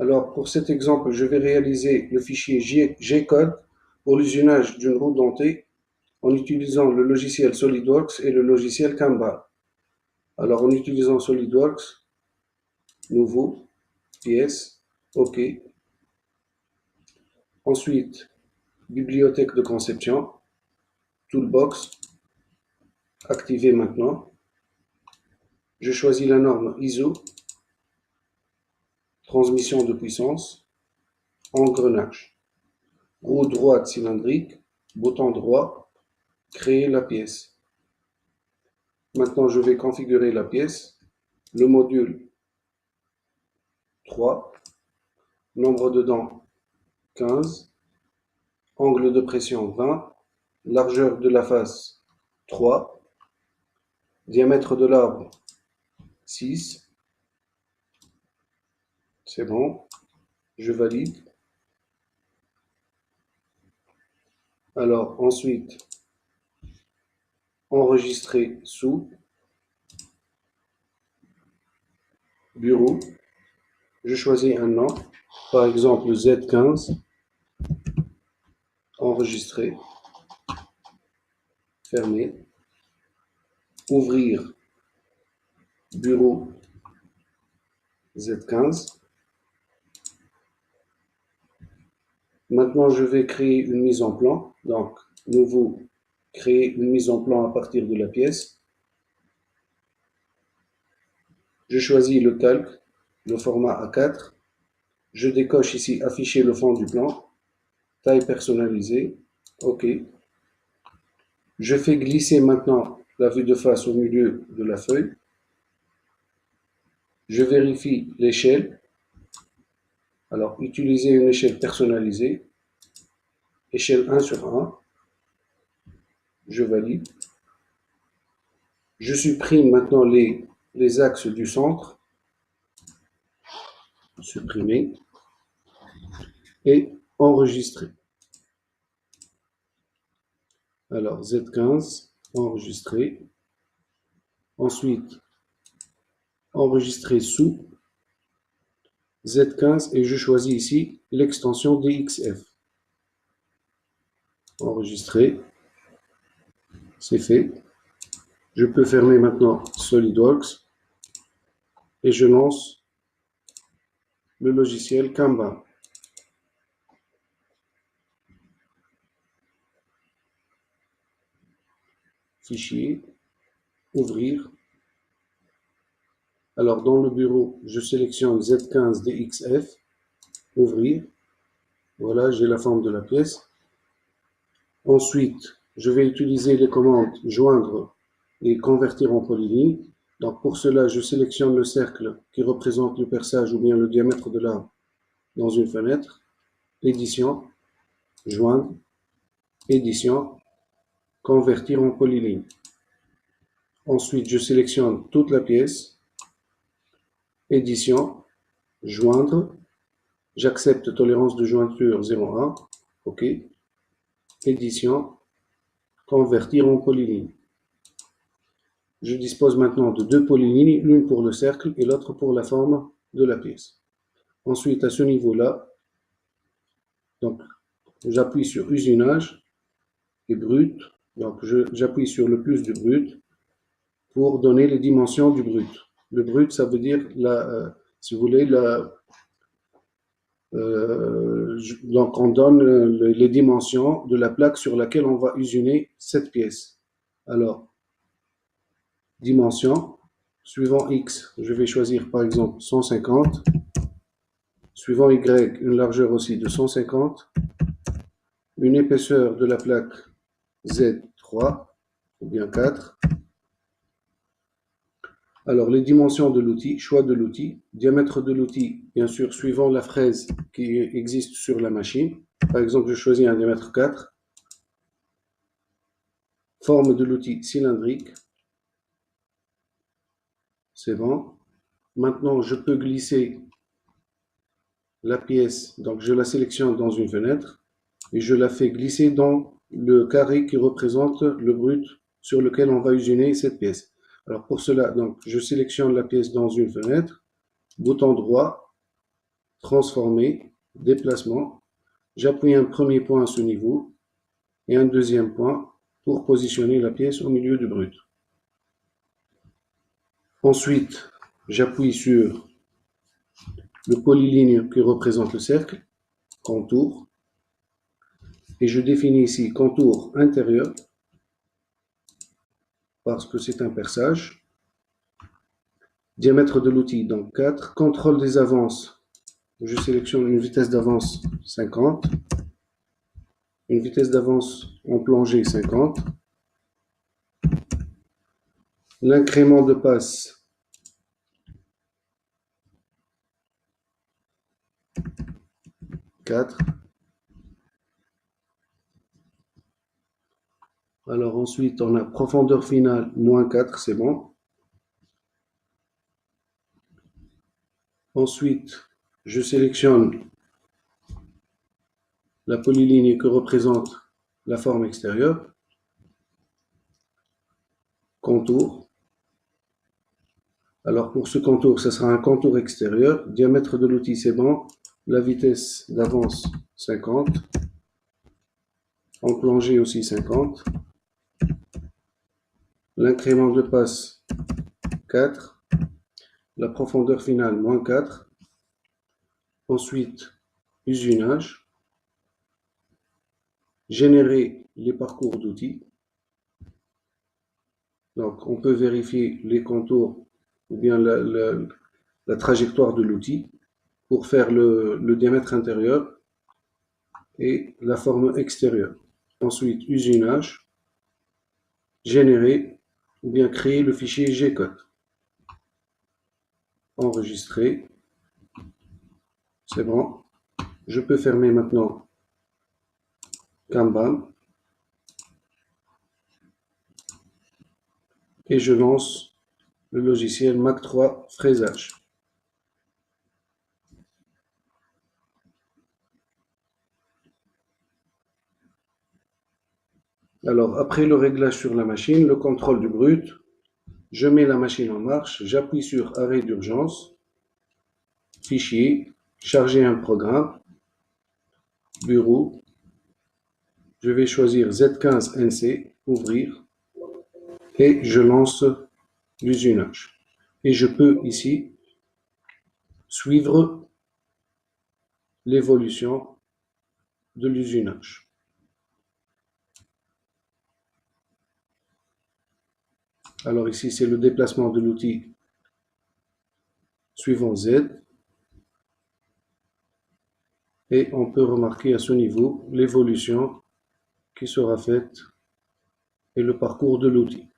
Alors, pour cet exemple, je vais réaliser le fichier G-code pour l'usinage d'une roue dentée en utilisant le logiciel SolidWorks et le logiciel Kanban. Alors, en utilisant SolidWorks, nouveau, pièce, OK. Ensuite, bibliothèque de conception, Toolbox, activé maintenant. Je choisis la norme ISO, transmission de puissance, engrenage, roue droite cylindrique, bouton droit, créer la pièce. Maintenant, je vais configurer la pièce, le module 3, nombre de dents 15, angle de pression 20, largeur de la face 3, diamètre de l'arbre 6, c'est bon, je valide. Alors ensuite, enregistrer sous, bureau, je choisis un nom, par exemple Z15, enregistrer, fermer, ouvrir, bureau Z15. Maintenant, je vais créer une mise en plan. Donc, nouveau, créer une mise en plan à partir de la pièce. Je choisis le calque, le format A4. Je décoche ici afficher le fond du plan. Taille personnalisée. OK. Je fais glisser maintenant la vue de face au milieu de la feuille. Je vérifie l'échelle. Alors, utiliser une échelle personnalisée. Échelle 1 sur 1. Je valide. Je supprime maintenant les axes du centre. Supprimer. Et enregistrer. Alors, Z15, enregistrer. Ensuite, enregistrer sous Z15 et je choisis ici l'extension DXF. Enregistrer. C'est fait. Je peux fermer maintenant SolidWorks et je lance le logiciel Kanban. Fichier, ouvrir. Alors dans le bureau, je sélectionne Z15 DXF, ouvrir. Voilà, j'ai la forme de la pièce. Ensuite, je vais utiliser les commandes joindre et convertir en polyligne. Donc pour cela, je sélectionne le cercle qui représente le perçage ou bien le diamètre de l'arbre dans une fenêtre. Édition, joindre, édition, convertir en polyligne. Ensuite, je sélectionne toute la pièce. Édition, joindre, j'accepte tolérance de jointure 0,1, OK. Édition, convertir en polyligne. Je dispose maintenant de deux polylignes, l'une pour le cercle et l'autre pour la forme de la pièce. Ensuite, à ce niveau-là, donc j'appuie sur usinage et brut. Donc j'appuie sur le plus du brut pour donner les dimensions du brut. Le brut, ça veut dire, si vous voulez, donc on donne les dimensions de la plaque sur laquelle on va usiner cette pièce. Alors, dimension, suivant X, je vais choisir par exemple 150. Suivant Y, une largeur aussi de 150. Une épaisseur de la plaque Z3 ou bien 4. Alors, les dimensions de l'outil, choix de l'outil, diamètre de l'outil, bien sûr, suivant la fraise qui existe sur la machine. Par exemple, je choisis un diamètre 4. Forme de l'outil cylindrique. C'est bon. Maintenant, je peux glisser la pièce. Donc, je la sélectionne dans une fenêtre et je la fais glisser dans le carré qui représente le brut sur lequel on va usiner cette pièce. Alors, pour cela, donc, je sélectionne la pièce dans une fenêtre. Bouton droit, transformer, déplacement. J'appuie un premier point à ce niveau et un deuxième point pour positionner la pièce au milieu du brut. Ensuite, j'appuie sur le polyligne qui représente le cercle, contour, et je définis ici contour intérieur parce que c'est un perçage. Diamètre de l'outil, donc 4. Contrôle des avances, je sélectionne une vitesse d'avance 50, une vitesse d'avance en plongée 50, l'incrément de passe 4. Alors ensuite, on a profondeur finale moins 4, c'est bon. Ensuite, je sélectionne la polyligne que représente la forme extérieure, contour. Alors pour ce contour, ce sera un contour extérieur. Diamètre de l'outil, c'est bon. La vitesse d'avance 50. En plongée aussi 50. L'incrément de passe 4. La profondeur finale moins 4. Ensuite, usinage. Générer les parcours d'outils. Donc on peut vérifier les contours ou bien la trajectoire de l'outil pour faire le diamètre intérieur et la forme extérieure. Ensuite, usinage, générer ou bien créer le fichier G-code. Enregistrer, c'est bon. Je peux fermer maintenant Kanban et je lance le logiciel Mach 3 fraisage. Alors, après le réglage sur la machine, le contrôle du brut, je mets la machine en marche, j'appuie sur arrêt d'urgence, fichier, charger un programme, bureau, je vais choisir Z15NC, ouvrir, et je lance l'usinage. Et je peux ici suivre l'évolution de l'usinage. Alors ici, c'est le déplacement de l'outil suivant Z. Et on peut remarquer à ce niveau l'évolution qui sera faite et le parcours de l'outil.